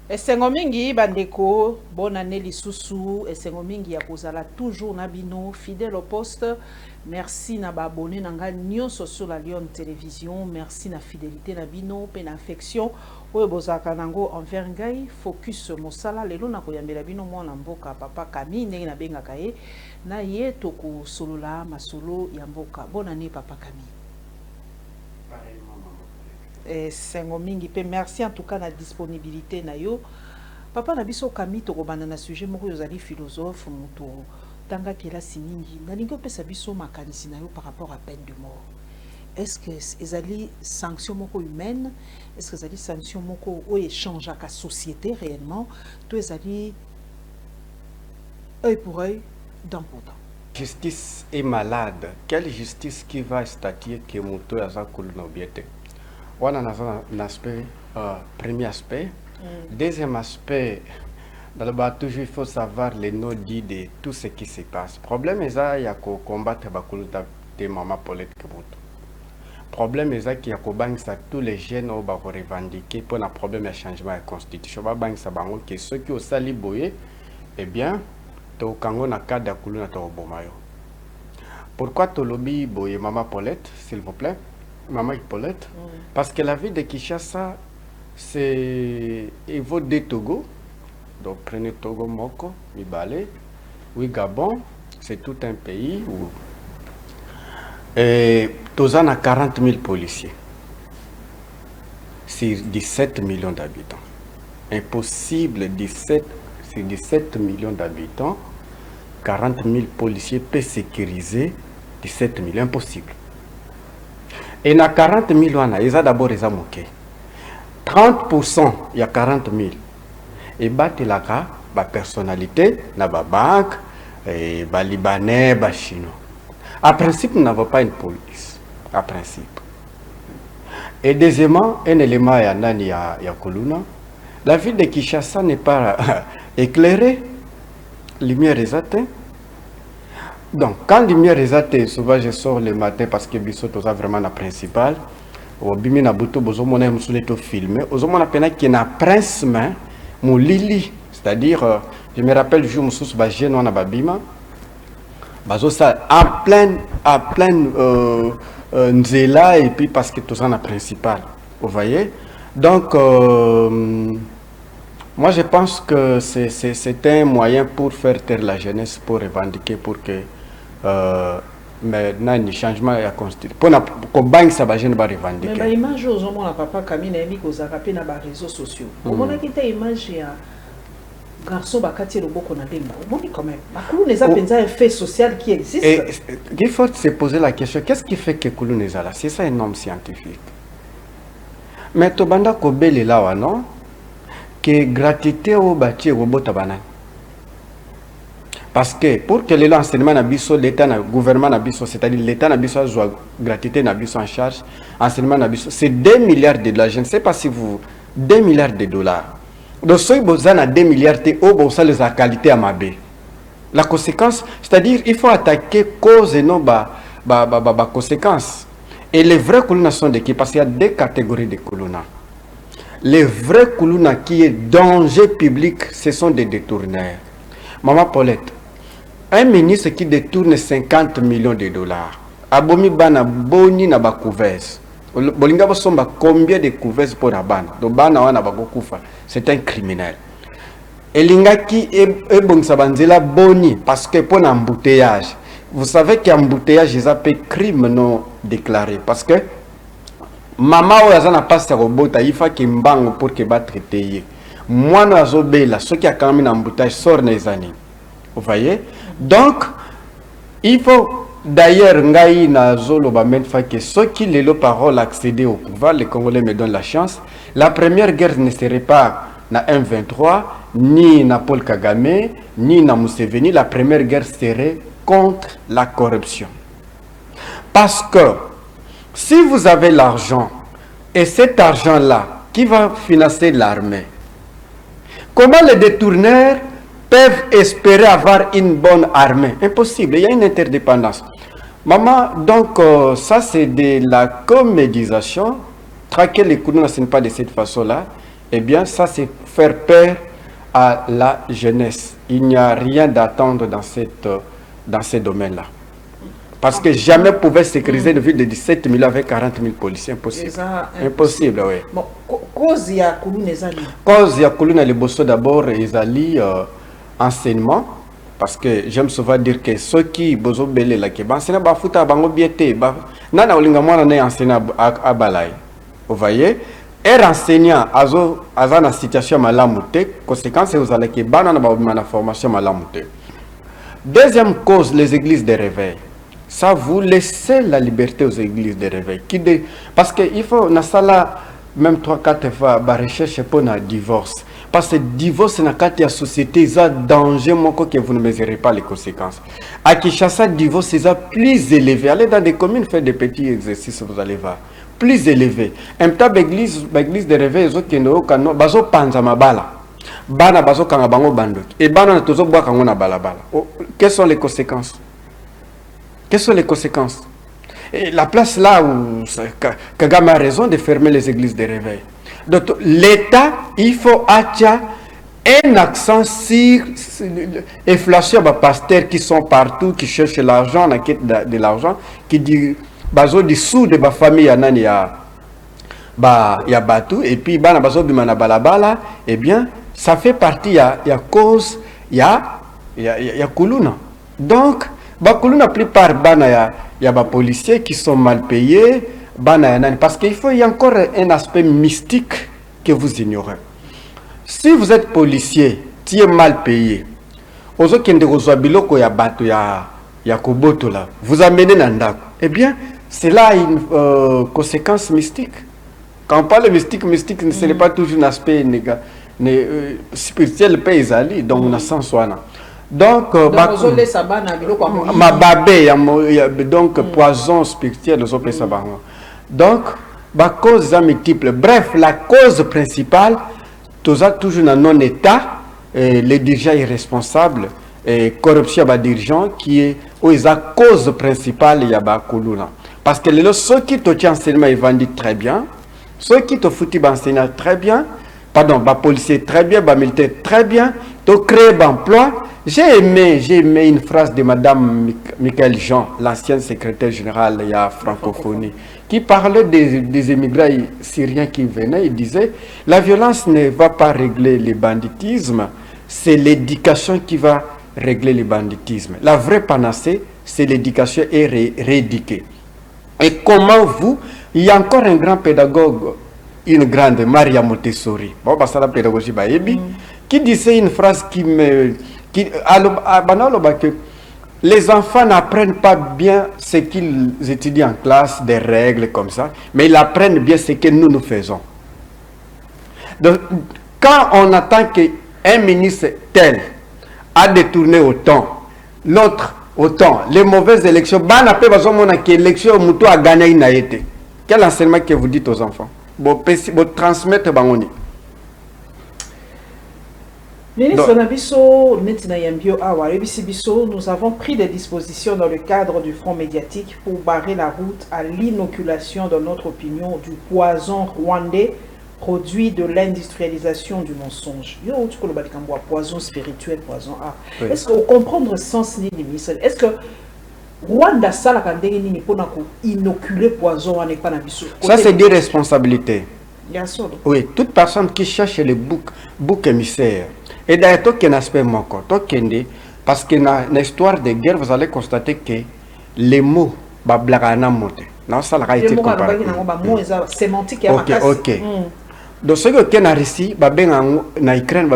Esengo mingi bandeko, bonne année lisusu, esengo mingi ya kozala toujours na bino, fidèle au poste. Merci na ba abonné na nga nyonso sur la Lyon Télévision, merci na fidélité na bino, pe na affection. Oyo bozaka nango envers ngai, focus mosala, lelo na koyambela bino mwana mboka papa Kami, ndenge na bengaka ye, na ye toko solola masolo ya mboka. Bonne année papa Kami. Sengo mingi pe merci en tout cas la disponibilité na yo papa na biso Kami tokobanda na sujet moko yozali philosophe moto tanga kela siningi na lingo pesa biso makanisi na yo par rapport à peine de mort. Est-ce que ezali sanction moko humaine, est-ce que ezali sanction moko o échange à la société réellement, to ezali œil pour œil, dent pour dent. Justice est malade. Quelle justice qui va statuer que moto ya za kuluna obiete? On a un aspect, premier aspect. Deuxième aspect, dans le bas, toujours il faut savoir les non-dits de tout ce qui se passe. Le problème est qu'il y a combattre de maman Paulette Kebuto. Le problème est qu'il y a tous les jeunes qui vont revendiquer pour un problème de changement de la constitution. Que ceux qui ont sali boye, eh bien, tu as cadre de Kuluna Bomayo. Pourquoi tu lobby boye maman Paulette, s'il vous plaît? Maman Paulette, parce que la ville de Kinshasa, c'est Evo de Togo, donc prenez Togo, Moko, Mibale, oui, Gabon, c'est tout un pays où Tozan a 40 000 policiers sur 17 millions d'habitants. Impossible, sur 17 millions d'habitants, 40 000 policiers peuvent sécuriser 17 millions, impossible. Et na 40 000, il y a d'abord les amoqués. 30%, il y a 40 000. Et la personnalité, na banque, libanais, chinois. À principe, nous n'avons pas une police. À principe. Et deuxièmement, un élément, il y a Koluna. La ville de Kinshasa n'est pas éclairée. Lumière est atteinte. Donc, quand lumière est atteinte, souvent je sors le matin parce que Bissot est vraiment la principale. Au bimi na buto bozo mona musuleto filmé. Ozo mona pena qui na prince main mon lili, c'est-à-dire je me rappelle le jour mususu ba jeune wana babima. Bazo ça à plein nzela et puis parce que tout ça na principal. Vous voyez? Donc moi je pense que c'est un moyen pour faire taire la jeunesse, pour revendiquer, pour que mais il changement à constituer pour que ça va revendiquer. Mais l'image aux hommes papa Kamine et Miko Zarape na ba réseaux sociaux. Comment on a quitté image ya garçon bakati le boko na demba. Bon quand même. Makulu neza penza un fait social qui existe. Et il faut se poser la question, qu'est-ce qui fait que Kulu neza là? C'est ça un homme scientifique. Mais to banda ko bele là non que gratuité au bâti robot tabanan. Parce que pour que l'enseignement n'abisso l'État, le gouvernement n'abisso, c'est-à-dire l'État n'abisso soit gratuité n'abisso en charge, enseignement n'abisso, c'est 2 milliards de dollars. Je ne sais pas si vous 2 milliards de dollars. Donc si vous avez 2 milliards de dollars, vous avez la qualité à mabé. La conséquence, c'est-à-dire il faut attaquer cause et non conséquences. Et les vrais Kuluna sont de qui? Parce qu'il y a deux catégories de Kuluna. Les vrais Kuluna qui est danger public, ce sont des détourneurs. Maman Paulette, un ministre qui détourne 50 millions de dollars, abomi bana boni na ba couverts. Bolinga bosomba combien de couverts pour la bana? Do bana wana bakokufa, c'est un criminel. Elinga qui est bon sabanzela boni parce que pour l'embouteillage. Vous savez qu'embouteillage ils appellent crime non déclaré parce que maman oyaza pas sa robot il faut qu'il mbango pour que ba traiter. Moi na zobela ceux qui a quand même un embouteillage sort les années. Vous voyez? Donc, il faut d'ailleurs, Ngaï na zolo ba men fa que ceux qui les paroles accéder au pouvoir, les Congolais me donnent la chance. La première guerre ne serait pas na M23, ni na Paul Kagame, ni na Museveni. La première guerre serait contre la corruption. Parce que si vous avez l'argent, et cet argent-là, qui va financer l'armée, comment les détourneurs peuvent espérer avoir une bonne armée? Impossible, il y a une interdépendance. Maman, donc ça c'est de la comédisation. Traquer les coups, ce n'est pas de cette façon-là. eh bien, ça c'est faire peur à la jeunesse. Il n'y a rien d'attendre dans ces domaines-là. Parce que jamais pouvait sécuriser une ville de 17 000 avec 40 000 policiers. Impossible. Impossible, oui. Bon, cause il y a Koulouna Ezali. Cause il y a Koulouna les Bosso d'abord, Ezali, enseignement. Parce que j'aime souvent dire que ceux qui bozo belé la ke enseignant ba futa bango biete ba nana olinga mwana na enseignant à balai. Vous voyez? Et enseignant azana situation malamu te, conséquence vous allez que banana ba na formation malamu te. Deuxième cause, les églises de réveil. Ça, vous laissez la liberté aux églises de réveil. Parce qu'il faut, dans ça, même 3-4 fois, recherche pour un divorce. Parce que le divorce, dans la société, il y a un danger que vous ne mesurez pas les conséquences. À Kinshasa, le divorce est plus élevé. Allez dans des communes, faire des petits exercices, vous allez voir. Plus élevé. Un temps, l'église de réveil, ils ont panzamabala. Bana bazo kanga bango bandoki. Et bana tozo bois kango na balabala. Quelles sont les conséquences? Quelles sont les conséquences? Et la place là où Kagame a raison de fermer les églises de réveil. Donc l'État, il faut avoir un accent sur l'inflation des pasteurs qui sont partout, qui cherchent l'argent, la quête de l'argent, qui dit bazo dessous de ma famille il y a Batou, et puis bana bazo bimana balabala, eh bien ça fait partie, il y a cause, il y a Koulouna. Donc, Koulouna, la plupart, il y a des policiers qui sont mal payés, parce qu'il y a encore un aspect mystique que vous ignorez. Si vous êtes policier, tu es mal payé, vous amenez Nandako, eh bien, c'est là une conséquence mystique. Quand on parle de mystique, ce n'est pas toujours un aspect négatif. Spirituel pays donc on a sans soin donc ma babé donc poison spirituel les autres donc cause multiple. Bref, la cause principale toujours dans non état les dirigeants irresponsables et corruption des dirigeants qui est la cause principale il y a Koulouna parce que ceux qui te tient enseignement ils vendent très bien, ceux qui te foutent enseignement très bien. Pardon, les policiers très bien, les militaires très bien, de créer l'emploi. J'ai aimé une phrase de Madame Michael Jean, l'ancienne secrétaire générale de la francophonie, qui parlait des émigrés syriens qui venaient. Il disait, la violence ne va pas régler le banditisme, c'est l'éducation qui va régler le banditisme. La vraie panacée, c'est l'éducation et rééduquer. Et comment vous, il y a encore un grand pédagogue, une grande, Maria Montessori, la pédagogie qui disait une phrase que les enfants n'apprennent pas bien ce qu'ils étudient en classe, des règles comme ça, mais ils apprennent bien ce que nous faisons. Donc, quand on attend qu'un ministre tel a détourné autant, l'autre autant, les mauvaises élections, l'élection a gagné une été. Quel enseignement que vous dites aux enfants? Vous transmettre bangoni. Ministre Nabiso, nous avons pris des dispositions dans le cadre du front médiatique pour barrer la route à l'inoculation, dans notre opinion, du poison rwandais, produit de l'industrialisation du mensonge. Poison spirituel, poison A. Oui. Est-ce qu'on comprend le sens du ministre? Est-ce que Rwanda ça inoculer poison à Nabiso? Ça c'est des responsabilités. Bien sûr. Oui, toute personne qui cherche les boucs émissaires. Et d'ailleurs, tout un aspect manquant, parce que dans l'histoire de guerre, vous allez constater que les mots, non, ça a été comparé. Sémantique. Ok. Donc, ce qui est en Russie, en Ukraine,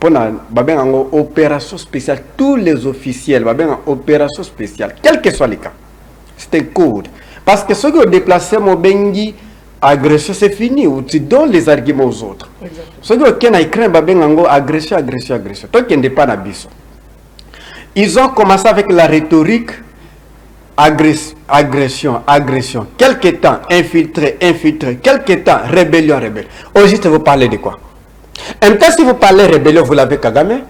une opération spéciale. Tous les officiels, une opération spéciale, quel que soit le cas. C'est un code. Parce que ceux qui ont déplacé mon bengi, agression, c'est fini. Tu donnes les arguments aux autres. Ceux qui ont en Ukraine, agression. Toi qui n'es pas dans Bissau. Ils ont commencé avec la rhétorique. Agression. Quelque temps, infiltré. Quelque temps, rébellion. Aujourd'hui, vous parlez de quoi? En même temps, si vous parlez rébellion, vous l'avez Kagame.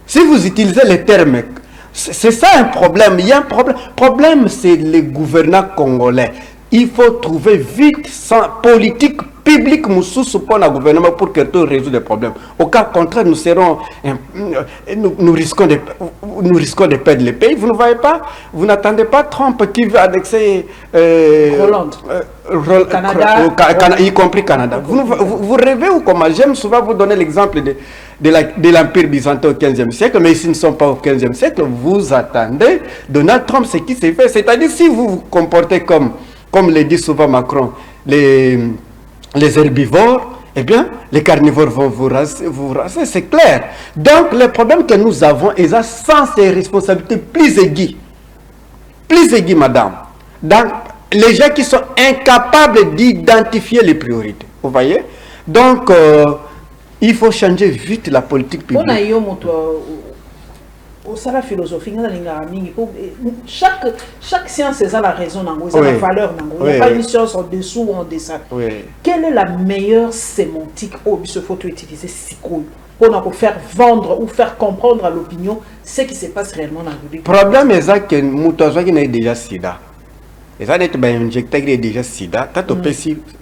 Si vous utilisez les termes, c'est ça un problème. Il y a un problème. Le problème, c'est les gouvernants congolais. il faut trouver vite sans politique publique pour le gouvernement pour que tout résout les problèmes. Au cas contraire, nous risquons de perdre le pays. Vous ne voyez pas, vous n'attendez pas Trump qui veut annexer Hollande. Canada, y compris Canada. Vous rêvez ou comment? J'aime souvent vous donner l'exemple de l'Empire byzantin au 15e siècle, mais ici ne sont pas au 15e siècle. Vous attendez Donald Trump, ce qui s'est fait. C'est-à-dire, si vous vous comportez comme le dit souvent Macron, les herbivores, eh bien, les carnivores vont vous raser, c'est clair. Donc, le problème que nous avons est sans ces responsabilités plus aiguës, madame. Donc, les gens qui sont incapables d'identifier les priorités, vous voyez. Donc, il faut changer vite la politique publique. C'est la philosophie, chaque science a la raison, la valeur, il n'y a pas une science en dessous ou en dessous. Quelle est la meilleure sémantique où il faut utiliser pour faire vendre ou faire comprendre à l'opinion ce qui se passe réellement dans le problème est que Moutazoa qui n'a déjà sida. Et ça d'être injecté déjà sida, quand on peut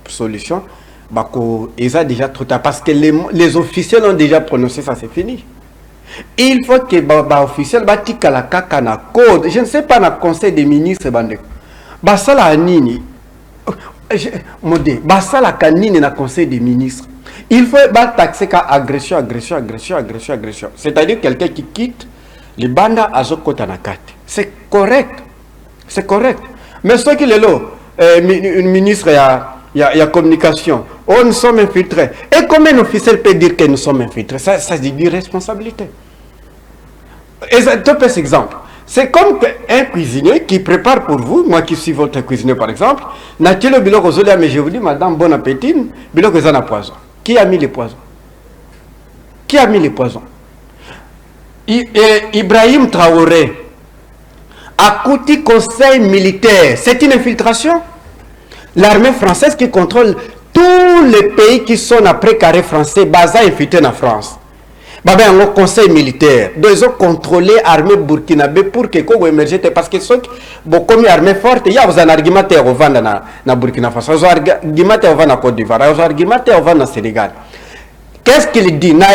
solution, ils ont déjà trop tard parce que les officiels ont déjà prononcé ça, c'est fini. Il faut que les officiels batika la kaka na code. Je ne sais pas, dans le conseil des ministres, basala anini, basala kanini na conseil des ministres. Il faut taxer ka agression. C'est-à-dire quelqu'un qui quitte les bandes à Zokota na kate. C'est correct. Mais ce qu'il est là, une ministre il y a communication. Oh, nous sommes infiltrés. Et comment un officiel peut dire que nous sommes infiltrés? Ça dit irresponsabilité. Et ça, tu peux cet exemple. C'est comme un cuisinier qui prépare pour vous, moi qui suis votre cuisinier par exemple, n'a-t-il le bilok aux mais je vous dis, madame, bon appétit, bilok aux a poison. Qui a mis les poisons? Ibrahim Traoré a coûté conseil militaire. C'est une infiltration. L'armée française qui contrôle tous les pays qui sont après carré français, basé infiltré en France. Un conseil militaire, ils ont contrôlé l'armée burkinabé pour que Congo émerge parce que ceux qui comme armée forte, il y a un argument qui est na Burkina Faso, un argument qui est na Côte d'Ivoire, un argument qui est na Sénégal. Qu'est-ce qu'il dit? Dans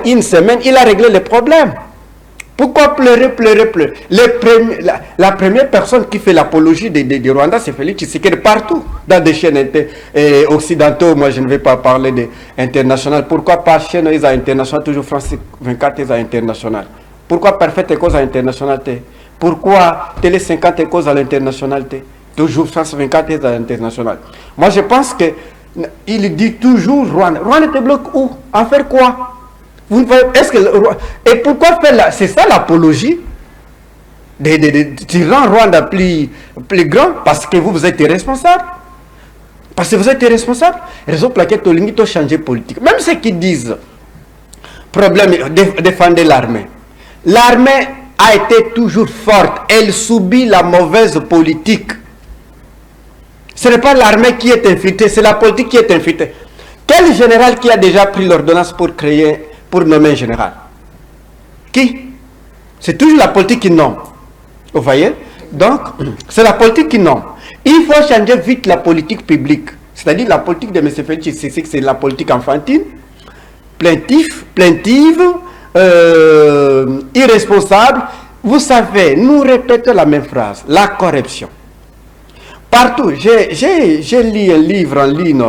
une semaine, il a réglé les problèmes. Pourquoi pleurer? La première personne qui fait l'apologie de Rwanda, c'est Félix Tshisekedi partout. Dans des chaînes occidentaux, moi je ne vais pas parler d'international. Pourquoi pas chaîne internationale, toujours France 24 est international? Pourquoi Parfaite cause à international? Pourquoi Télé 50 est cause à l'international? Toujours France 24 est international. Moi je pense qu'il dit toujours Rwanda. Rwanda te bloque où? En faire quoi? Est-ce que et pourquoi faire c'est ça l'apologie de rendre Rwanda plus grand? Parce que vous êtes irresponsable. Raison pour laquelle tu as changé politique. Même ceux qui disent problème défendre l'armée. L'armée a été toujours forte. Elle subit la mauvaise politique. Ce n'est pas l'armée qui est infiltrée, c'est la politique qui est infiltrée. Quel général qui a déjà pris l'ordonnance pour nommer un général? Qui? C'est toujours la politique qui nomme. Vous voyez? Donc, c'est la politique qui nomme. Il faut changer vite la politique publique. C'est-à-dire la politique de M. Félix, c'est la politique enfantine, plaintive, irresponsable. Vous savez, nous répétons la même phrase, la corruption. Partout, j'ai lu un livre en ligne,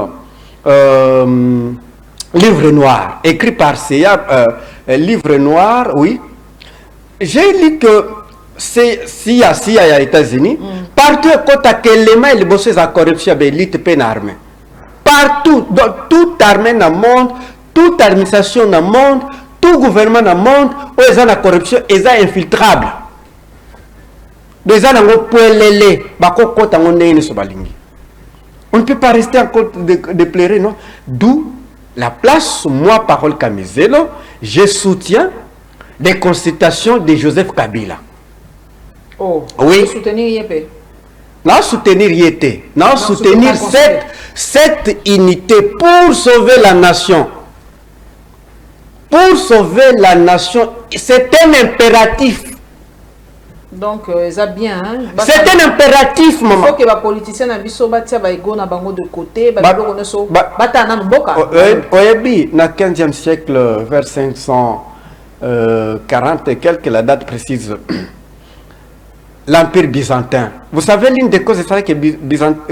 livre noir, écrit par CEA, livre noir, oui. J'ai lu que CIA aux États-Unis, partout quand tu as l'élément et le la corruption, l'élite peine armée. Partout, dans toute armée dans le monde, toute administration dans le monde, tout gouvernement dans le monde, où ils ont la corruption, ils sont infiltrables. On ne peut pas rester encore de pleurer, non? D'où la place, moi, Parole Kamizelo, je soutiens des consultations de Joseph Kabila. Oh, oui. Soutenir Yépe. Non, soutenir Yété. Non, soutenir cette unité pour sauver la nation. Pour sauver la nation, c'est un impératif. Donc, ça bien. Hein? C'est un impératif, maman. Il faut que les politiciens n'aient pas de côté. Oyebi, dans le 15e siècle, vers 540 et quelques, la date précise, l'Empire byzantin. Vous savez, l'une des causes, c'est que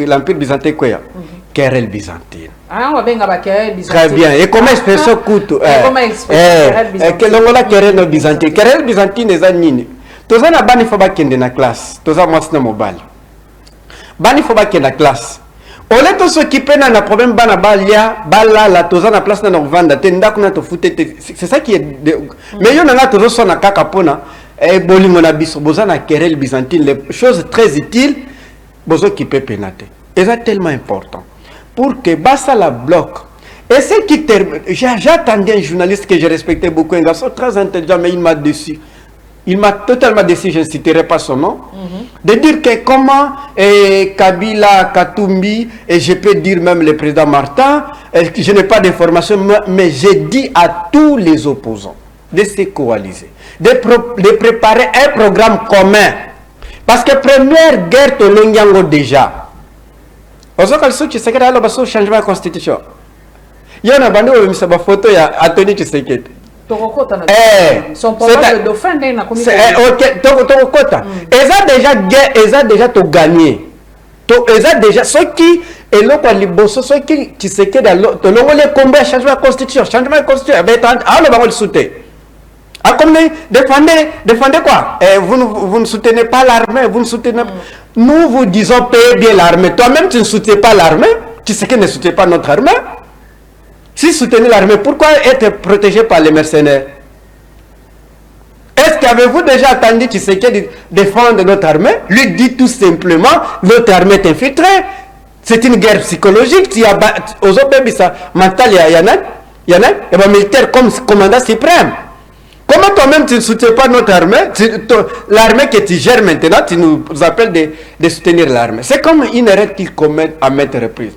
l'Empire byzantin, quoi? Querelle byzantine. Ah, on va bien querelle byzantine. Très bien. Et comment expression coûte? Comment expression querelle byzantine? Querelle byzantine. Querelle byzantine, c'est nini. Tous les gens il faut pas qu'il y ait dans classe. Tous les gens mobile. Il faut pas qu'il y ait dans classe. Au lieu de s'occuper d'un problème, la tous la place dans nos ventes. C'est ça qui est. Mais il y en a tous sont na kakapona. Et bolingo na biso, bozana querelle byzantine. Les choses très utiles, bozo qui peut pénater. Et c'est tellement important. Pour que Bassa la bloque. Et ce qui termine, j'attendais un journaliste que j'ai respecté beaucoup, un garçon très intelligent, mais il m'a déçu. Il m'a totalement déçu, je ne citerai pas son nom. De dire que comment Kabila, Katumbi, et je peux dire même le président Martin, je n'ai pas d'informations, mais j'ai dit à tous les opposants de se coaliser, de préparer un programme commun. Parce que première guerre, tu l'as déjà. Aujourd'hui, tu sais que là, il changement de constitution. Il y a une photo, il y a Anthony Tshisekedi. Son programme de dauphin, il a commis. Ok, Tokota. Ils ont déjà tout gagné. Ils ont déjà. Ceux qui, et l'autre, ceux qui Tshisekedi, tu as combien changement de constitution. Changement de constitution. Alors, on va le soutenir. Comme défendez quoi? Vous ne soutenez pas l'armée, vous ne soutenez pas. Nous vous disons payer bien l'armée. Toi-même, tu ne soutiens pas l'armée. Tu sais qu'il ne soutient pas notre armée. Si soutenez l'armée, pourquoi être protégé par les mercenaires? Est-ce qu'avez-vous déjà attendu tu sais qu'il défendre notre armée? Lui dit tout simplement, notre armée est infiltrée. C'est une guerre psychologique. Il y a aux autres ça mental, il y en a, et bien militaire comme commandant suprême. Comment toi-même tu ne soutiens pas notre armée? L'armée que tu gères maintenant, tu nous appelles de soutenir l'armée. C'est comme une erreur qu'ils commettent à maintes reprises.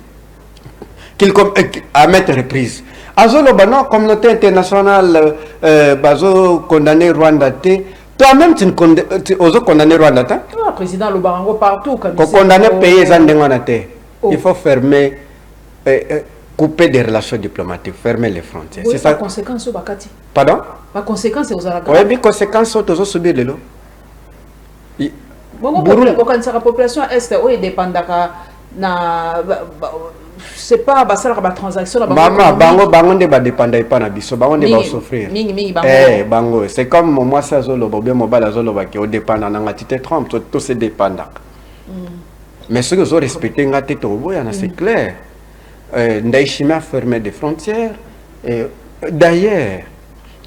Azolo Bano, communauté internationale, Bazo condamné Rwanda. Toi-même, tu oses condamner Rwanda. Le président Lobarango partout. Condamner pays il faut fermer, couper des relations diplomatiques, fermer les frontières. C'est ça. Conséquence au Bakati. Pardon? La conséquence c'est aux Arabes. Oui, mais conséquence aux autres subir de l'eau. Bon, la population est où il dépend na c'est pas la transaction. Maman, bango ne va dépendre pas na biso, bango ne va souffrir. Bango, c'est comme moi ça zolo, bien mobile zolo ba qui au dépend na ngati Trump, tout se dépend. Mais ceux qui ont respecté ngati tobo, c'est clair. Ndaishima fermé des frontières. D'ailleurs,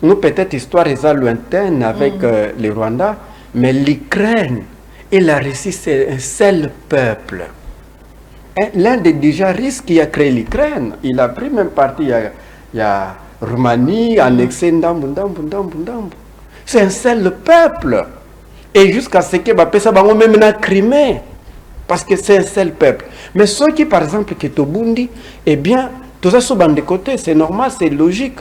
nous peut-être histoire est lointaine avec les Rwandais, mais l'Ukraine et la Russie c'est un seul peuple. L'un des dirigeants qui a créé l'Ukraine, il a pris même parti, il y a Roumanie, annexé Ndambu. C'est un seul peuple. Et jusqu'à ce que ça va même dans Crimée. Parce que c'est un seul peuple. Mais ceux qui, par exemple, qui est au Burundi, eh bien, tout ça sont de côté, c'est normal, c'est logique.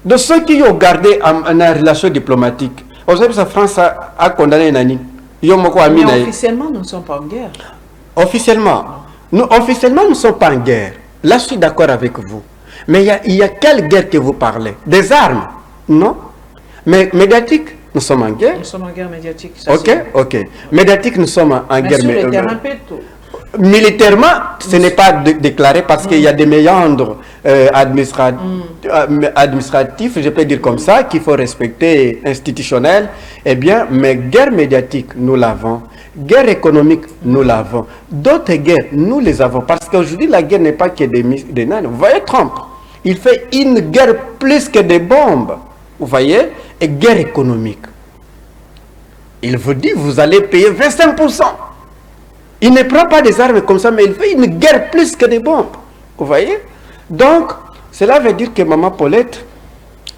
De ceux qui ont gardé une relation diplomatique, aujourd'hui, la France a condamné Nani. Mais officiellement, nous ne sommes pas en guerre. Officiellement, nous ne sommes pas en guerre. Là, je suis d'accord avec vous. Mais il y a quelle guerre que vous parlez? Des armes? Non. Mais médiatique, nous sommes en guerre. Nous sommes en guerre médiatique. Ok. Médiatique, nous sommes en guerre médiatique. Militairement, ce n'est pas déclaré parce qu'il y a des méandres administratifs, je peux dire comme ça, qu'il faut respecter, institutionnels. Eh bien, mais guerre médiatique, nous l'avons. Guerre économique, nous l'avons. D'autres guerres, nous les avons. Parce qu'aujourd'hui, la guerre n'est pas que des nains. Vous voyez Trump, il fait une guerre plus que des bombes. Vous voyez? Et guerre économique. Il vous dit, vous allez payer 25%. Il ne prend pas des armes comme ça, mais il fait une guerre plus que des bombes. Vous voyez? Donc, cela veut dire que Maman Paulette,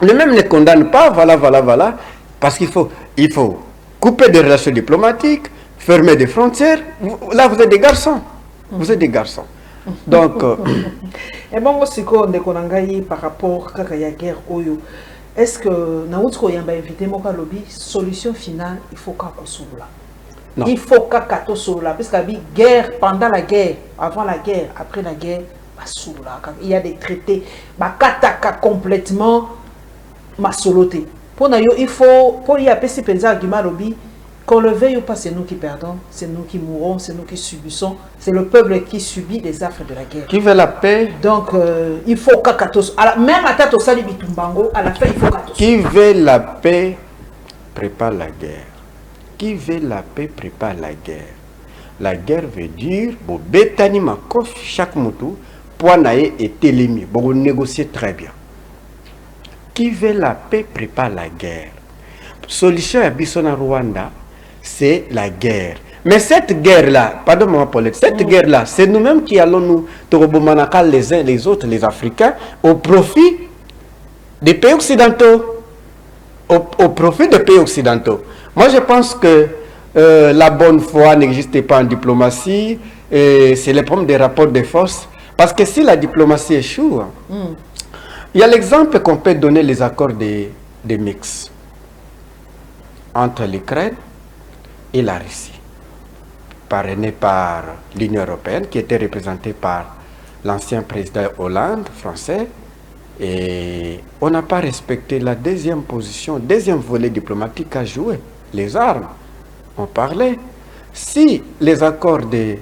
lui-même ne condamne pas, voilà. Parce qu'il faut couper des relations diplomatiques, fermer des frontières. Là, vous êtes des garçons. Vous êtes des garçons. Donc... Et bon, aussi, par rapport à la guerre, est-ce que Naoutko Yamba invité Moka Lobby, solution finale, il faut qu'à Kosoula. Il faut qu'à Kosoula. Parce qu'il y a guerre, pendant la guerre, avant la guerre, après la guerre, il y a des traités, Kataka complètement masoloté. Pour nous, il faut, pour y appeler ces arguments Lobby, qu'on le veuille ou pas, c'est nous qui perdons, c'est nous qui mourons, c'est nous qui subissons, c'est le peuple qui subit les affres de la guerre. Qui veut la paix? Donc, il faut qu'Akatos, même à Tato Sali Bitumbango, à la fin, il faut qu'Akatos. Qui veut la paix prépare la guerre. Qui veut la paix prépare la guerre. La guerre veut dire, bon, Betani Makof, chaque moutou, Poinae et Télémi, bon, négocier très bien. Qui veut la paix prépare la guerre. Solution à Bissona Rwanda, c'est la guerre. Mais cette guerre-là, pardon moi Paulette, cette guerre-là, c'est nous-mêmes qui allons nous torobomanakal les uns les autres, les Africains, au profit des pays occidentaux. Au profit des pays occidentaux. Moi, je pense que la bonne foi n'existe pas en diplomatie. C'est le problème des rapports de force. Parce que si la diplomatie échoue, il y a l'exemple qu'on peut donner les accords des mix entre l'Ukraine et la Russie, parrainé par l'Union européenne, qui était représentée par l'ancien président Hollande, français, et on n'a pas respecté la deuxième position, deuxième volet diplomatique à jouer, les armes. On parlait. Si les accords de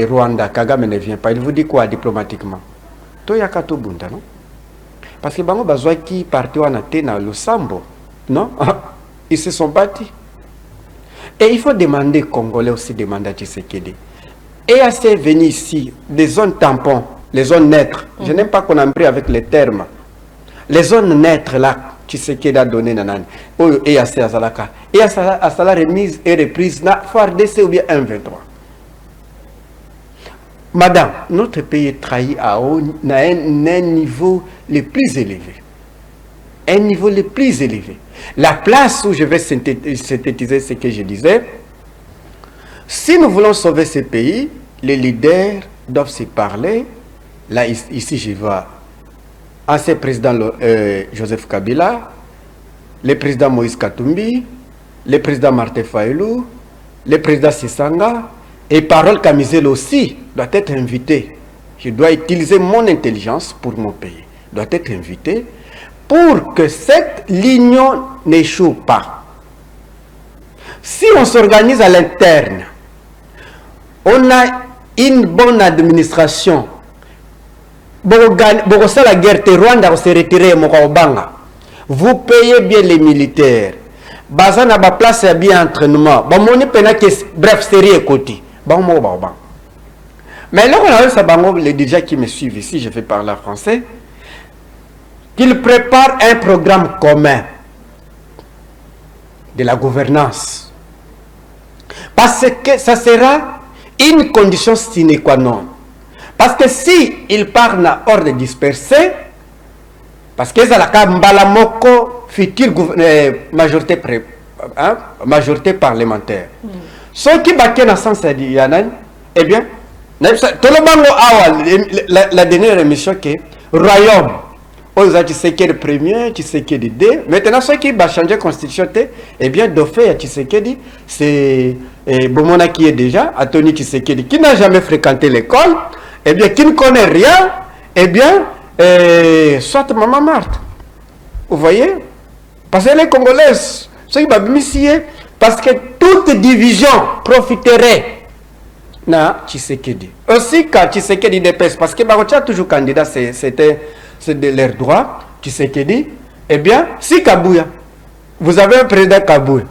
Rwanda, Kagame ne vient pas, il vous dit quoi diplomatiquement? Toyakato Bunda, non? Parce que Bango Bazouaki qui partait en Athènes à Lusambo, non? Ils se sont battus. Et il faut demander, Congolais aussi demander à Tshisekedi. Et à ces venus ici, des zones tampons, les zones neutres. Je n'aime pas qu'on en prie avec les termes. Les zones neutres là, Tshisekedi a donné nanan. Et à ces Azalaka. Et à sa remise et reprise, na FARDC ou bien 1-23. Madame, notre pays est trahi à un niveau le plus élevé. Un niveau le plus élevé. La place où je vais synthétiser ce que je disais, si nous voulons sauver ce pays, les leaders doivent se parler. Là, ici, je vois ancien président Joseph Kabila, le président Moïse Katumbi, le président Martin Fayulu, le président Sisanga, et Parole Kamizel aussi doit être invité. Je dois utiliser mon intelligence pour mon pays. Doit être invité pour que cette ligne n'échoue pas. Si on s'organise à l'interne, on a une bonne administration. La guerre Rwanda se retirer vous payez bien les militaires. Bazana ba place à bien entraînement. Bref, sérieux côté. Mais là, on a ça, les déjà qui me suivent ici, je vais parler français, qu'ils préparent un programme commun de la gouvernance. Parce que ça sera une condition sine qua non. Parce que si ils partent en ordre dispersé, parce que ça la Mbalamoko future majorité parlementaire. Ceux qui battent dans le sens de Yanan, eh bien, la dernière émission qui est Royaume. Tu sais qui est le premier, tu sais qui est le deux. Maintenant, ceux qui vont changer la constitution, eh bien, Dofé, tu sais qui est, c'est Bomona qui est déjà, Anthony Tshisekedi, qui n'a jamais fréquenté l'école, eh bien, qui ne connaît rien, eh bien, soit Maman Marthe. Vous voyez? Parce que les Congolaises, ceux qui vont m'initier, parce que toute division profiterait na Tshisekedi. Aussi, quand Tshisekedi dépêche, parce que Barotia toujours candidat, c'est de leur droit, Tshisekedi, eh bien, si Kabouya, vous avez un président Kabouya,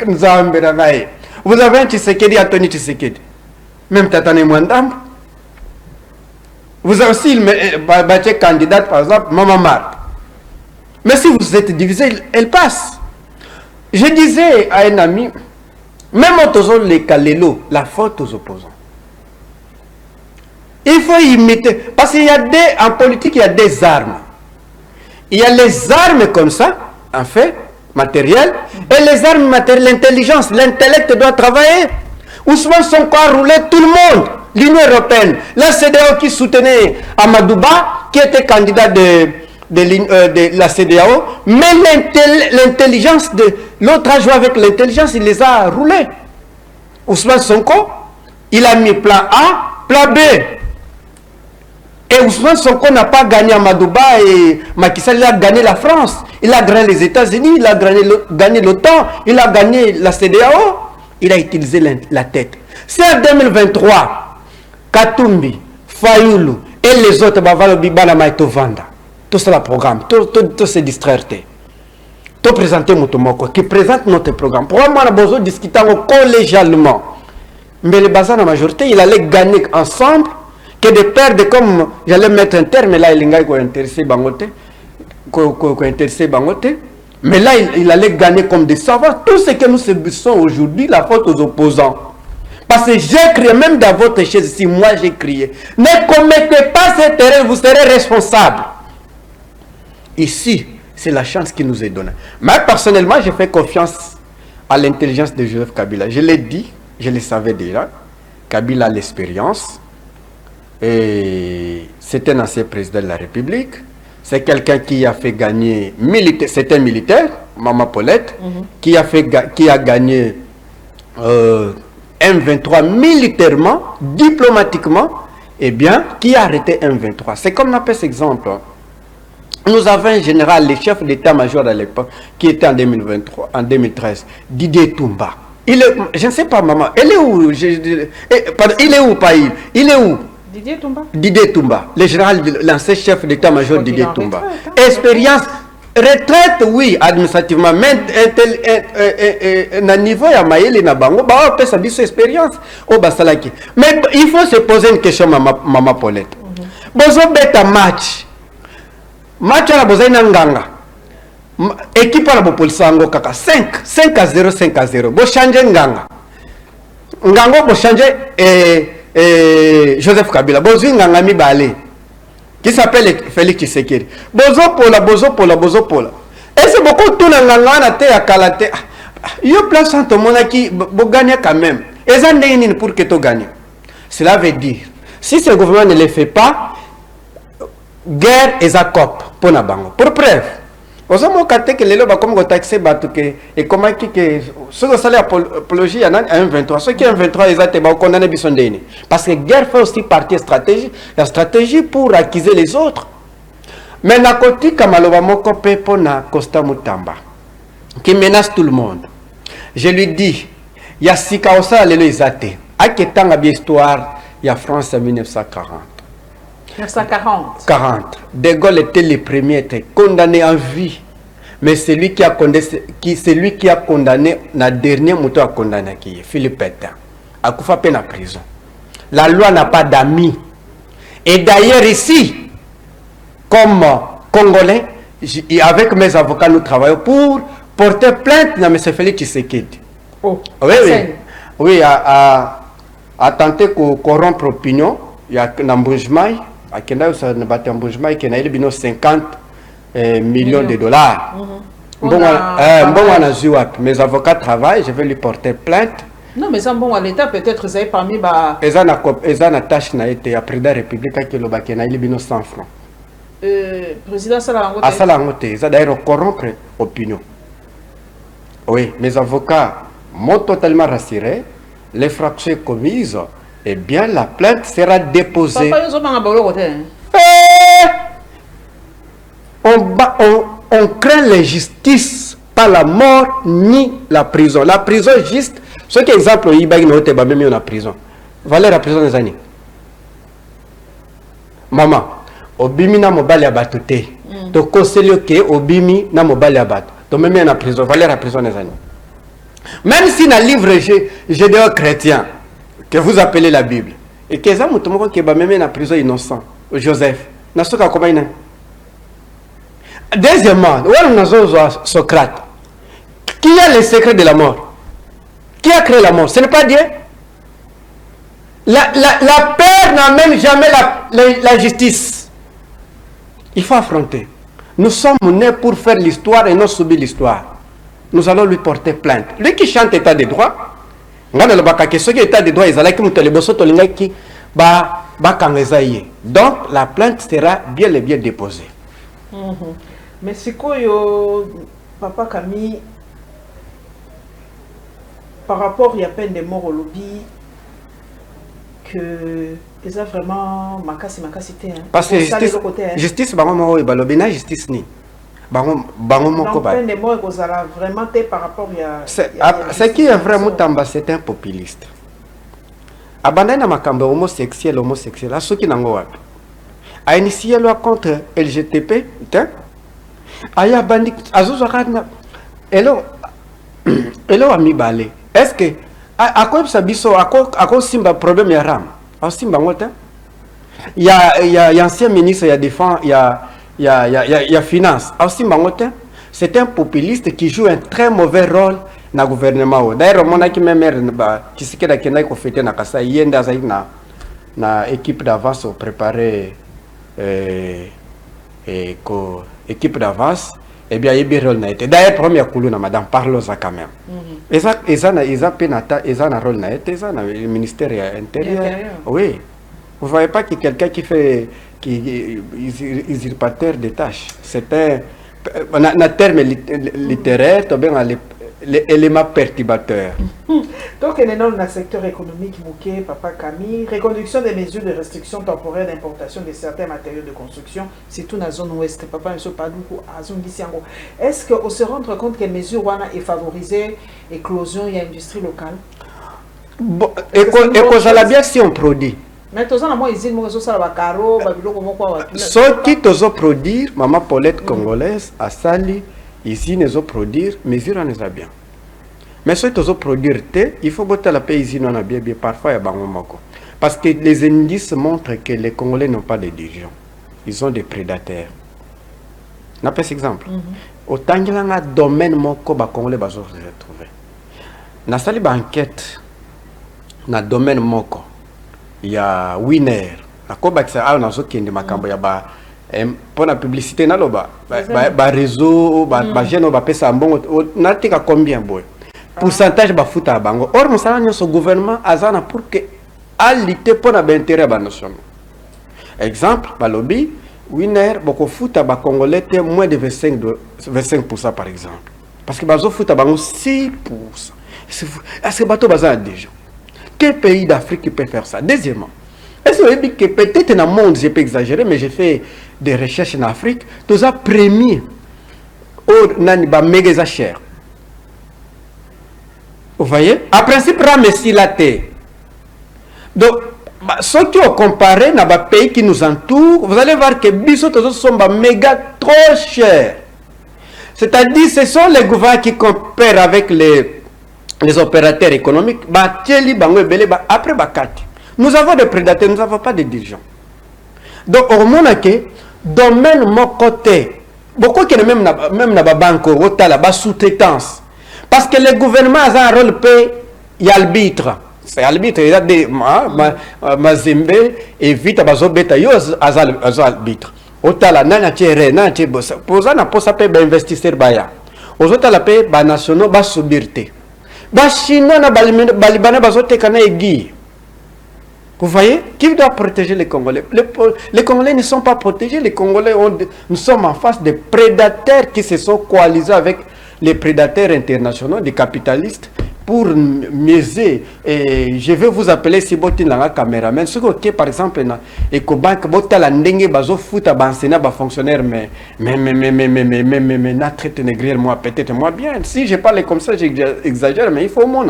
nous avons vous avez un Tshisekedi, Anthony Tshisekedi, même Tatane Mwandam, vous avez aussi une candidate, par exemple, Maman Marthe. Mais si vous êtes divisé, elle passe. Je disais à un ami, même aux les Kalelo, la faute aux opposants. Il faut imiter. Parce qu'il y a en politique, il y a des armes. Il y a les armes comme ça, en fait, matérielles, et les armes matérielles, l'intelligence, l'intellect doit travailler. Ousmane Sonko a roulé tout le monde. L'Union européenne, la CEDEAO qui soutenait Amadouba, qui était candidat de de la CEDEAO, mais l'intelligence de l'autre a joué avec l'intelligence, il les a roulés. Ousmane Sonko, il a mis plan A, plan B. Et Ousmane Sonko n'a pas gagné à Madouba et Macky Sall, il a gagné la France, il a gagné les États-Unis, il a gagné l'OTAN, il a gagné la CEDEAO. Il a utilisé la tête. Si en 2023, Katumbi, Fayoulou et les autres, tout ça le programme, tout se distraire. Tout présenter Moutomoko, qui présente notre programme. Pour moi, on a besoin de discuter collégialement. Mais le bazar, la majorité, il allait gagner ensemble, que de perdre comme, j'allais mettre un terme, là, il est intéressé Bangote, mais là, il allait gagner comme des savants. Tout ce que nous subissons aujourd'hui, la faute aux opposants. Parce que j'ai crié, même dans votre chaise ici, moi j'ai crié. Ne commettez pas cette erreur, vous serez responsable. Ici, c'est la chance qui nous est donnée. Mais personnellement, j'ai fait confiance à l'intelligence de Joseph Kabila. Je l'ai dit, je le savais déjà. Kabila a l'expérience. Et c'est un ancien président de la République. C'est quelqu'un qui a fait gagner, c'est un militaire, Maman Paulette, qui a gagné M23 militairement, diplomatiquement, et bien, qui a arrêté M23. C'est comme on appelle cet exemple. Nous avons un général, le chef d'état-major à l'époque, qui était en 2013, Didier Toumba. Je ne sais pas, maman, il est où? Il est où, Païl? Il est où? Didier Toumba. Didier Toumba, le général, l'ancien chef d'état-major Didier Toumba. Expérience, retraite, oui, administrativement, mais à niveau, il y a Maïli, Nabango, bah, on peut savoir son expérience. Mais il faut se poser une question, maman Paulette. Bozo beta match. Match à la Bozaina Nganga. Équipe à la Bopolisango Kaka. 5-0, 5-0. Bo changer Nganga. Ngango bo changer Joseph Kabila. Bozo Nganga mi balé. Qui s'appelle Félix Tshisekedi. Bozo Pola. Et c'est beaucoup tout le Nganga na te à Kalate. Yo place en tomona qui bo gagner quand même. Et ça n'est pour que tu gagnes. Cela veut dire, si ce gouvernement ne le fait pas, guerre et zakop pour Nabango. Pour preuve, aux hommes que les lois comme taxé batuke et comment qui ce que ça l'apologie y en a un 23. Ce qui est un 23 ils ont condamné bisondeni. Parce que guerre fait aussi partie stratégie, la stratégie pour acquiser les autres. Mais na côté Kamaloba moko pepo na Costa Mutamba qui menace tout le monde. Je lui dis, il y a Sikaosa lelo izate. A ketanga bi histoire, il y a France en 1940. 1940. De Gaulle était le premier à être condamné en vie. Mais c'est lui qui a condamné, la dernière moto a condamné qui est Philippe Pétain. A Koufa peine en prison. La loi n'a pas d'amis. Et d'ailleurs ici, comme Congolais, avec mes avocats, nous travaillons pour porter plainte à M. Félix Tshisekedi. Oh, oui, à tenter de corrompre l'opinion. Il y a un embouchement. À Kenya, ça ne bat un bougement qui n'a pas 50 millions de dollars. Bon, mes avocats travaillent, je vais lui porter plainte. Non, mais ça, bon, à l'État, peut-être, vous avez parmi. Ils ont une tâche, après la République, qui a 100 francs. Président Salangote. À Salangote, ils ont d'ailleurs corrompre l'opinion. Oui, mes avocats m'ont totalement rassuré. Les fractions commises. Eh bien, la plainte sera déposée. On craint l'injustice, pas la mort ni la prison. La prison juste, ce qui est exemple, il y a même en prison. Valez la prison des années. Maman, obimi na mobile abatute. To conseille que obimi na mobile abat. To même en prison, valez la prison des années. Même si dans le livre j'ai des chrétiens que vous appelez la Bible. Et que ça mouton qui va même en prison innocent. Joseph. Nasuka comment. Deuxièmement, Socrate. Qui a le secret de la mort? Qui a créé la mort? Ce n'est pas Dieu. La peur n'a même jamais la justice. Il faut affronter. Nous sommes nés pour faire l'histoire et non subir l'histoire. Nous allons lui porter plainte. Lui qui chante état de droit, donc la plainte sera bien et bien déposée. Mais c'est quoi, yo, Papa Camille, par rapport, il y a peine de morts au lobby, que ils ont vraiment makasi hein. Parce que justice bango et balobi na justice ni bango moko ba peine de morts ils ont vraiment par rapport ce qui est vraiment tamba c'est un populiste abandonné na makambo homosexuel à ceux qui n'ango wapi a initié loi contre LGTP aya bandi azuzo kana elo ami balé est-ce que à quoi ça biso à quoi simba problème ya ram à simba ngota il y a ancien ministre il y a défense il y a finance à simba ngota c'est un populiste qui joue un très mauvais rôle dans le gouvernement d'ailleurs mon aki même qui se keda kena ko fêter na kasa yenda za na équipe d'avance au préparer équipe d'avance et bien il y a rôle na été d'ailleurs première colonne madame parle ça quand même ils ont un rôle na été ça na ministère intérieur oui vous voyez pas que quelqu'un qui fait qui usurpateur des tâches c'est un terme littéraire l'élément perturbateur. Donc, il y a dans le secteur économique, Papa Camille, reconduction des mesures de restriction temporaire d'importation de certains matériaux de construction, surtout dans la zone ouest. Papa, est-ce qu'on se rend compte que les mesures ont favorisé l'éclosion et l'industrie locale? Et qu'on a bien si on produit. Mais tout ça, ce qui te produire, maman Paulette congolaise, à Sali, ici, nous allons produire, mesure on est bien. Mais ce que nous allons produire, il faut que la pays on a bien, parfois, il y a parce que les indices montrent que les Congolais n'ont pas de dirigeants. Ils ont des prédateurs. On a pas cet exemple. Autant qu'il y a un domaine que les Congolais vont se retrouver. Dans cette enquête, dans le domaine moko, il y a Winner. La Koba qui a un qui est pour la publicité na loba ba réseau ba jeune ba pesa mbongo na tika combien boy pourcentage ba futa bango or musala nyoso gouvernement azana pour que a lutter pour la intérêt ba national exemple ba lobby Winner boko futa ba congolais moins de 25% par exemple parce que bazo futa bango 6%. Est-ce que bato bazana déjà quel pays d'Afrique peut faire ça? Deuxièmement, est-ce que peut-être dans le monde, je peux exagérer, mais j'ai fait des recherches en Afrique, tous les premiers, au méga cher. Vous voyez? En principe, ramasser la terre. Donc, ceux qui ont comparé dans les pays qui nous entourent, vous allez voir que les sont méga trop chers. C'est-à-dire, ce sont les gouvernements qui comparent avec les opérateurs économiques. Après, nous avons des prédateurs, nous n'avons pas de dirigeants. Donc, au moment où, domaine mon côté, beaucoup qui même dans la banque, la sous-traitance. Parce que le gouvernement a un rôle, il y a l'arbitre. C'est l'arbitre, il y a des Mazembe et vite à Bazobeta, il y a l'arbitre. Otala, nana tchéré, nana tchébos. Pour ça, on peut investisseur baya. Aux autres, la paix, nationaux, bas sobriété. Bas chinois, balibana, bazote, kana aiguille. Vous voyez, qui doit protéger les Congolais? Les Congolais ne sont pas protégés. Les Congolais, nous sommes en face des prédateurs qui se sont coalisés avec les prédateurs internationaux, des capitalistes, pour miser. Et je vais vous appeler si vous êtes un caméraman. Ce que, par exemple, Ecobank, vous êtes un dengue, vous êtes un fonctionnaire, mais moi, peut-être moi bien. Si je parle comme ça, j'exagère, mais il faut mon.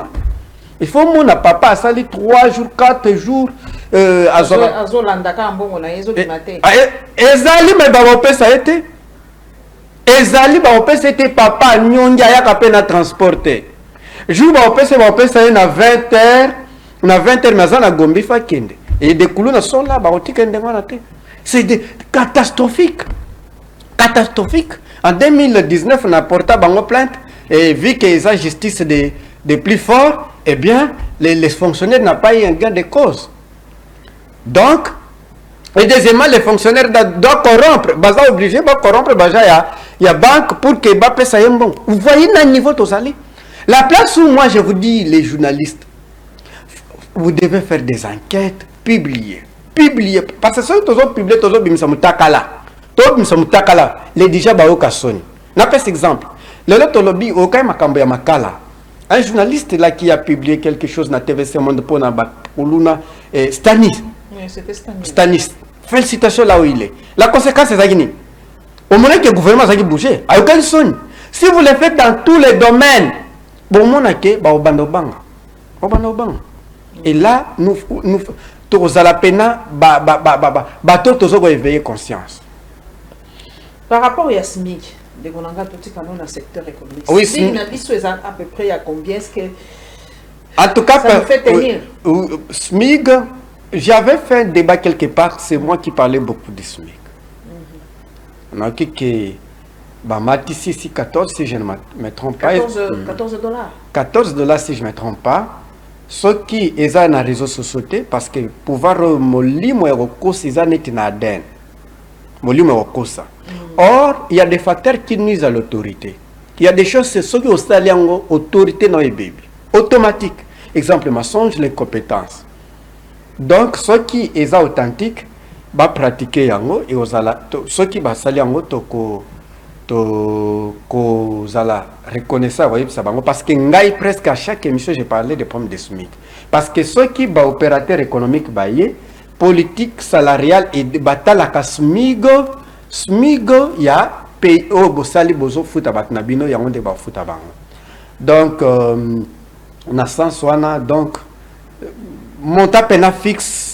Il faut mon papa a sali 3 jours, 4 jours. Ezali mais baope ça été. Ezali baope c'était papa nyonga ya kapena transporter. Jour baope ça na 20h, na 20h mais na gombi fa kende. Et des coulons sont là baoti kende ngana te. C'est catastrophique. Catastrophique. En 2019 on a porté bango plainte et vu que la justice de plus fort, eh bien, les fonctionnaires n'ont pas eu un gain de cause. Donc, et deuxièmement, les fonctionnaires doivent corrompre. Ils sont obligés de corrompre. Il y a banque pour que les ça bon. Vous voyez dans le niveau de allez. La place où moi je vous dis, les journalistes, vous devez faire des enquêtes, publier. Parce que si vous publiez, vous Tout nous sommes takala, les déjà baoka soni. N'a pas exemple. Le lotolobi aucun makambo ya makala. Un journaliste là qui a publié quelque chose na TVC Monde pour na Uluna Stanis. Oui, c'était Stanis. Stanis. Félicitations là où il est. La conséquence c'est ça. Au moment que le gouvernement a bougé, à aucun son. Si vous le faites dans tous les domaines, bon mon ake ba obanda obanga. Obanda obanga. Et là nous tous la pena bateau tous éveiller conscience. Par rapport à SMIC, de Gonanga tout dans le secteur économique. Oui, SMIC n'a dit à peu près à combien est-ce que en tout cas ça me fait tenir. SMIC, j'avais fait un débat quelque part, c'est moi qui parlais beaucoup de SMIC. On a dit que Matisse 14 si je ne me trompe pas. 14 dollars. 14 dollars si je ne me trompe pas. Ce qui est dans les réseaux sociaux, parce que pouvoir molli moi recours ils en étaient naden. Molli moi recours ça. Or il y a des facteurs qui nuisent à l'autorité. Il y a des choses c'est ceux qui ont installé en autorité dans les bébés. Automatique. Exemple mensonge les compétences. Donc ceux qui sont authentiques va pratiquer yango et ceux qui va salir yango to zala reconnaissant voyez ça parce que ngai presque à chaque émission j'ai parlé des problèmes de SMIC parce que ceux qui ba opérateur économique baye politique salariale et batala ka smigo ya pays au bosali bozo futa batna bino yango de ba futa bango donc na sens wana donc montant pena fixe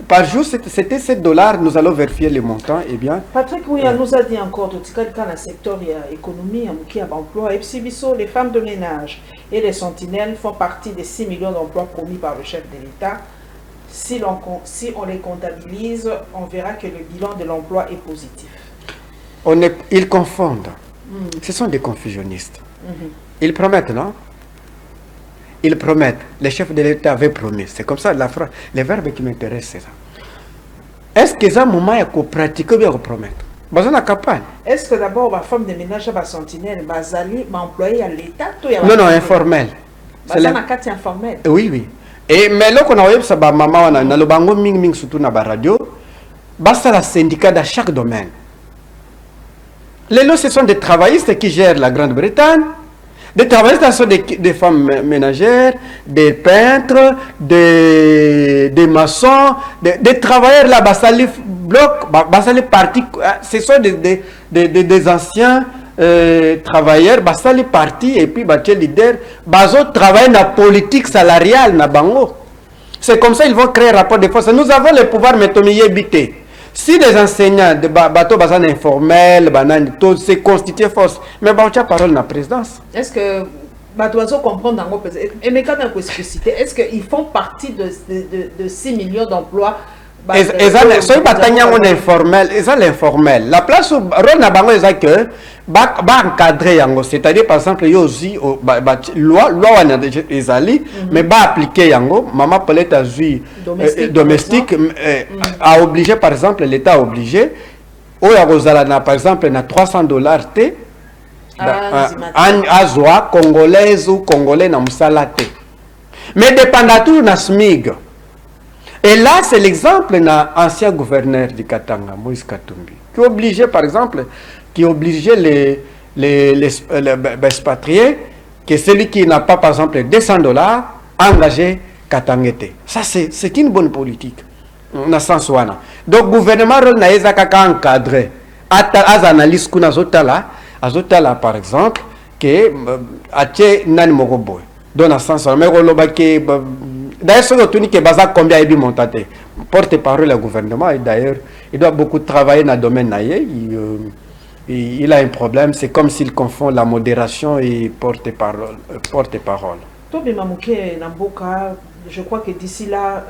par jour, c'était 7 dollars. Nous allons vérifier les montants. Eh bien, Patrick Ouya nous a dit encore tout cas dans le secteur économie, emploi, et les femmes de ménage et les sentinelles font partie des 6 millions d'emplois promis par le chef de l'État. Si on les comptabilise, on verra que le bilan de l'emploi est positif. Ils confondent. Ce sont des confusionnistes. Ils promettent, non? Ils promettent. Les chefs de l'État avaient promis. C'est comme ça la phrase. Les verbes qui m'intéressent, c'est ça. Est-ce que ça, moment, il faut pratiquer ou bien promettre? Besoin de campagne. Est-ce que d'abord, la femme de ménage à sentinelle, Bazali, employé à l'État? Non, informel. C'est un cas informel. Oui, oui. Et mais là, qu'on a vu ça, maman, on a le bango ming surtout dans la radio. Basta la syndicat dans chaque domaine. Les lots, ce sont des travaillistes qui gèrent la Grande-Bretagne. Des travailleurs sont des femmes ménagères, des peintres, des maçons, des travailleurs là, Bassali bloc, Bassali parti, ce sont des anciens travailleurs, Bassali parti et puis Bassali leader, Bazo travaillent dans la politique salariale, na bango. C'est comme ça ils vont créer un rapport de force. Nous avons le pouvoir métomier habité. Si les enseignants de bateau bazan informel, banane, tout c'est constitué force, mais baoucha parole na présidence. Est-ce que Badoiseau comprend dans vos et mais quand on spécificité, est-ce qu'ils font partie de 6 millions d'emplois? Soyez bataillants en informel, et ça l'informel. La place où Ron a bango est que ba encadrer yango, c'est-à-dire par exemple yo aussi loi on a ezali mais ba appliquer yango, maman Paulette a vu domestique a obligé par exemple l'État a obligé o ya rozala na par exemple na 300 dollars te azwa congolaise ou congolais na musala te. Mais dépendant tout na SMIG. Et là, c'est l'exemple d'un ancien gouverneur du Katanga, Moïse Katumbi, qui obligeait, par exemple, les expatriés, que celui qui n'a pas, par exemple, 200 dollars, engagé Katangete. Ça, c'est une bonne politique. Donc, le gouvernement n'a pas encadré. Az analyse qu'on a azotala, par exemple, que Ache Nani Mogoboy. Dans le sens où d'ailleurs, ce que Baza combien il monté porte-parole du gouvernement et d'ailleurs, il doit beaucoup travailler dans le domaine. Il a un problème, c'est comme s'il confond la modération et porte-parole. Tobi Mamouké Namboka, je crois que d'ici là,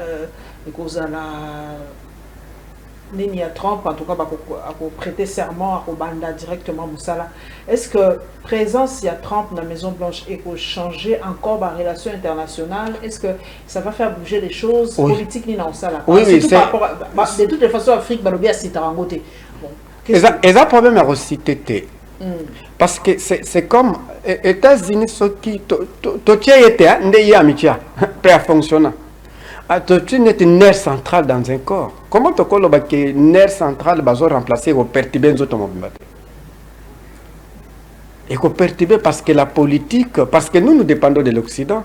Nini à Trump, en tout cas, pour prêter serment à Obanda directement Moussala. Est-ce que présence à Trump dans la Maison Blanche et pour changer encore la relation internationale, est-ce que ça va faire bouger les choses politiques ni dans Moussala? Oui, oui, c'est... De toutes les façons, Afrique, Balobia, c'est Tarangote. Et ça, problème est aussi tété. Parce que c'est comme États-Unis, ce qui... Totia était, ndeye amitia, peut fonctionner. Tu n'es une nerf centrale dans un corps. Comment tu as que nerf central va remplacer ou perturber les autres? Et qu'on perturbe parce que la politique, parce que nous dépendons de l'Occident.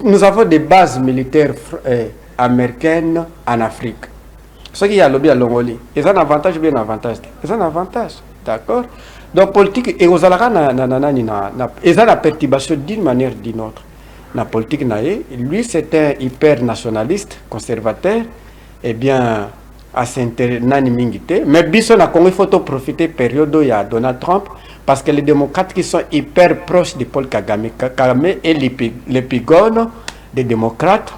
Nous avons des bases militaires américaines en Afrique. Ce qui y a lobby à l'Ongolie, ils ont un avantage ou bien un avantage? Ils ont un avantage, d'accord? Donc, politique, et aux alara, ils ont la perturbation d'une manière ou d'une autre. La politique, lui, c'est un hyper nationaliste, conservateur, et bien, à s'intéresser, mais Bisson a Congo, il faut profiter de la période où il y a Donald Trump, parce que les démocrates qui sont hyper proches de Paul Kagame, Kagame et l'épigone des démocrates,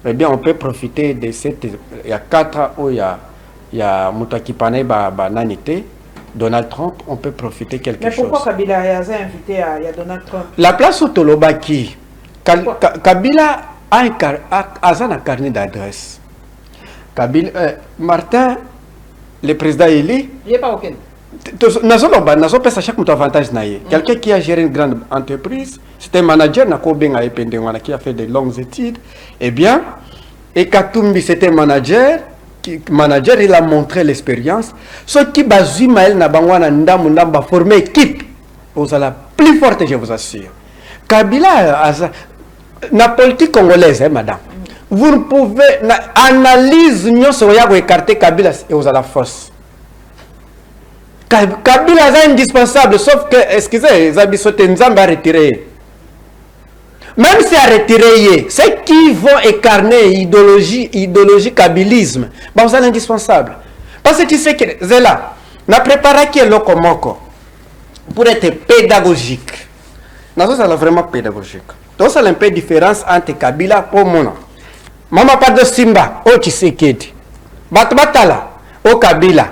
eh bien, on peut profiter de cette. Il y a 4 ans où il y a Moutaki-Panay Nanité, Donald Trump, on peut profiter quelque chose. Mais pourquoi Kabila a invité à Donald Trump? La place où Tolobaki, Kabila a un carnet d'adresse. Kabila, Martin, le président élu. Il n'est pas aucun. Quelqu'un qui a géré une grande entreprise, c'était un manager qui a fait de longues études. Eh bien, et Katumbi, c'était un manager, il a montré l'expérience. Ce qui a formé équipe, vous allez plus forte, je vous assure. Kabila, la politique congolaise, madame, vous ne pouvez analyser, nous écarter Kabila et vous allez la force. Kabila est indispensable, sauf que, excusez, Zabisote Nzamba a retiré. Même si a retiré, ceux qui vont écarner idéologie kabilisme, bah, vous êtes indispensable. Parce que tu sais que Zela, n'a préparé qui est lokomoko pour être pédagogique. Nous sommes vraiment pédagogique. Donc, c'est un peu de différence entre Kabila et Mona. Maman pas de Simba, oh tu sais qui est. Batala, oh Kabila.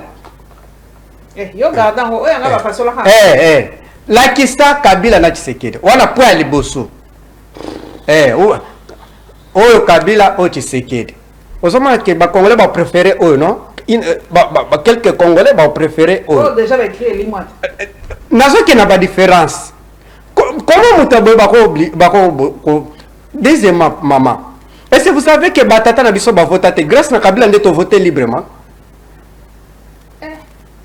La kista Kabila na Tshisekedi. Wana poa liboso. Oyo Kabila o Tshisekedi. Osoma que ba Congolais ba préférer oyo non? Quelques Congolais ba préférer oyo. Oh déjà écrit limite. Nazo que na ba différence. Comment mutabo bako deuxièmement maman. Est-ce que vous savez que batata na biso ba voter grâce na Kabila ndeto voter librement?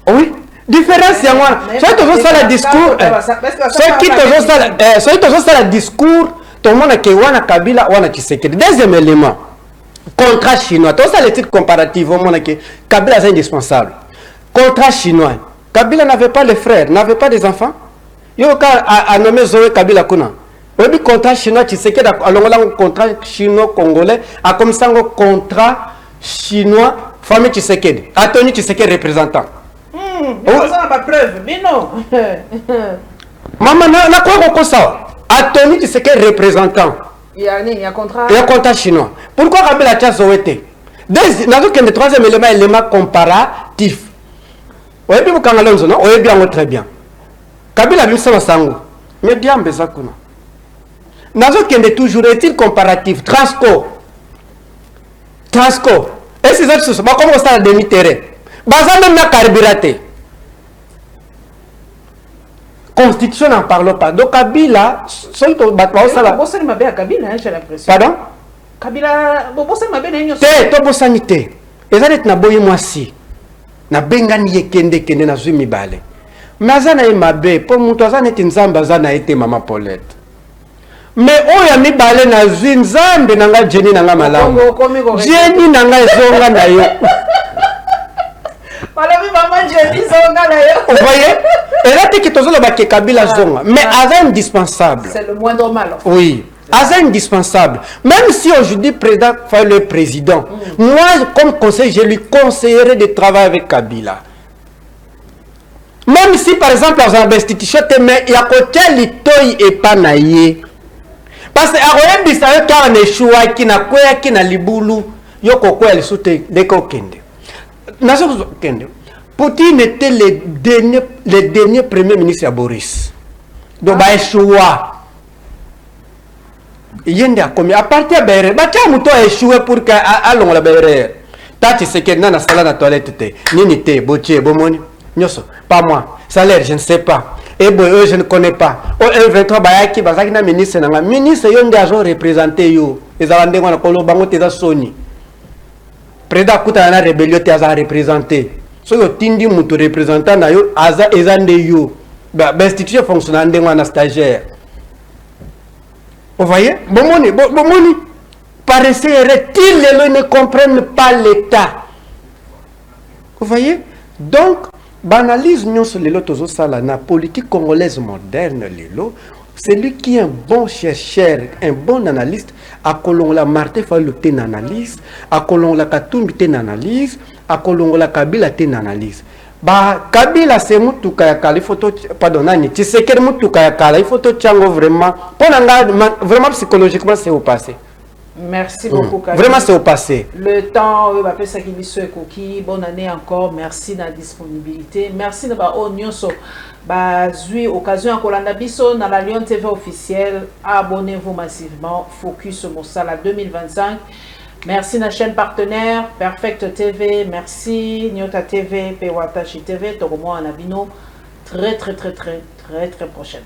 Oui. Différence, c'est moi. Soit tu as le discours, soit tu as le discours, tout le monde a Wana Kabila, Wana Tshisekedi. Deuxième élément, contrat chinois. Tout ça, les titres comparatifs, Kabila est indispensable. Contrat chinois. Kabila n'avait pas de frères, n'avait pas des enfants. Il a nommé Zoé Kabila Kuna. Oui, contrat chinois, Tshisekedi, un contrat chinois-congolais, a comme ça un contrat chinois, famille Tshisekedi. Atoni Tshisekedi représentant. Ça n'a pas preuve, mais non. Maman, na quoi ça? Atoni, tu sais quel représentant? Il y a un contrat. Il y a un contrat chinois. Pourquoi Kabila a Zoété? Le troisième élément, élément comparatif. Oui, bien, vous avez non? Oui, bien, très bien. Kabila a vu ça sango. Mais bien, Bezakuna. Nazo qui est toujours est-il comparatif? Transco. Et ces autres choses, comment ça a demi-terrain? Baza même na carburaté. Constitution n'en parle pas. Donc Kabila, seul to batwa sala. Bossa ni mabe Kabila, j'ai l'impression. Pardon? Kabila, bossa ni mabe na nyo. To bossa ni te. Ezalet na boye mwasi. Na bengani yekende kende na zumi bale. Mazana e mabe, po mutu azana eti nzamba azana ete mama Paulette. Mais oya mi bale na zwi nzambe nanga Jenny nanga malamu. Jenny nanga ezonga na yo. Vous voyez? Et là, tu es Kabila Zonga. Mais c'est indispensable. C'est le moindre mal. Oui. C'est indispensable. Même si aujourd'hui, le président, moi, comme conseil, je lui conseillerais de travailler avec Kabila. Même si, par exemple, dans un institution, il y a côté l'itoy et pas naïe. Parce que Aroyen Bissayo, quand on échoua, qui n'a quoi, qui n'a liboulou, yoko quoi, elle soute des coquins. Poutine était le dernier premier ministre à Boris. Donc, il a échoué. Il a commis. À partir de Bérer, il a échoué pour qu'il ait la Bérer. Tati, c'est que dans la salle de la toilette, Nini, Botier, Bomoni, pas moi. Salaire, je ne sais pas. Et bon, je ne connais pas. Au M23, Bayaki, Bazaki na ministre nanga. Ministre yon de agent représenté yo. Les Alandais wana kolo bango teza Sony. Préda kuta na rébellion te aza représenté. So yo tindi mutu représentant na yo aza ezande yo. Ba institution fonctionnant de wana stagiaire. Vous voyez? Bomoni. Paraissait ils ne comprennent pas l'État. Vous voyez? Donc, banalise nous sur les lotos sala na politique congolaise moderne lelo. Celui qui est un bon chercheur, un bon analyste, à Kolongola Martin Fayulu ten analyse, à Kolongola Katumbi ten analyse, à Kolongola Kabila ten analyse. Bah Kabila c'est mutuka ya kala, il faut pardon nani, tu sais quel mutuka ya kala, il faut to chango vraiment. Vraiment psychologiquement c'est au passé. Merci beaucoup, Kabila. Vraiment, c'est au passé. Le temps, bonne année encore. Merci de la disponibilité. Merci de votre occasion à Kolanda Bisso dans la Lyon TV officielle. Abonnez-vous massivement. Focus Moussala 2025. Merci à la chaîne partenaire Perfect TV. Merci Nyota TV, Pewatashi TV. Togomo Anabino. Très prochaine.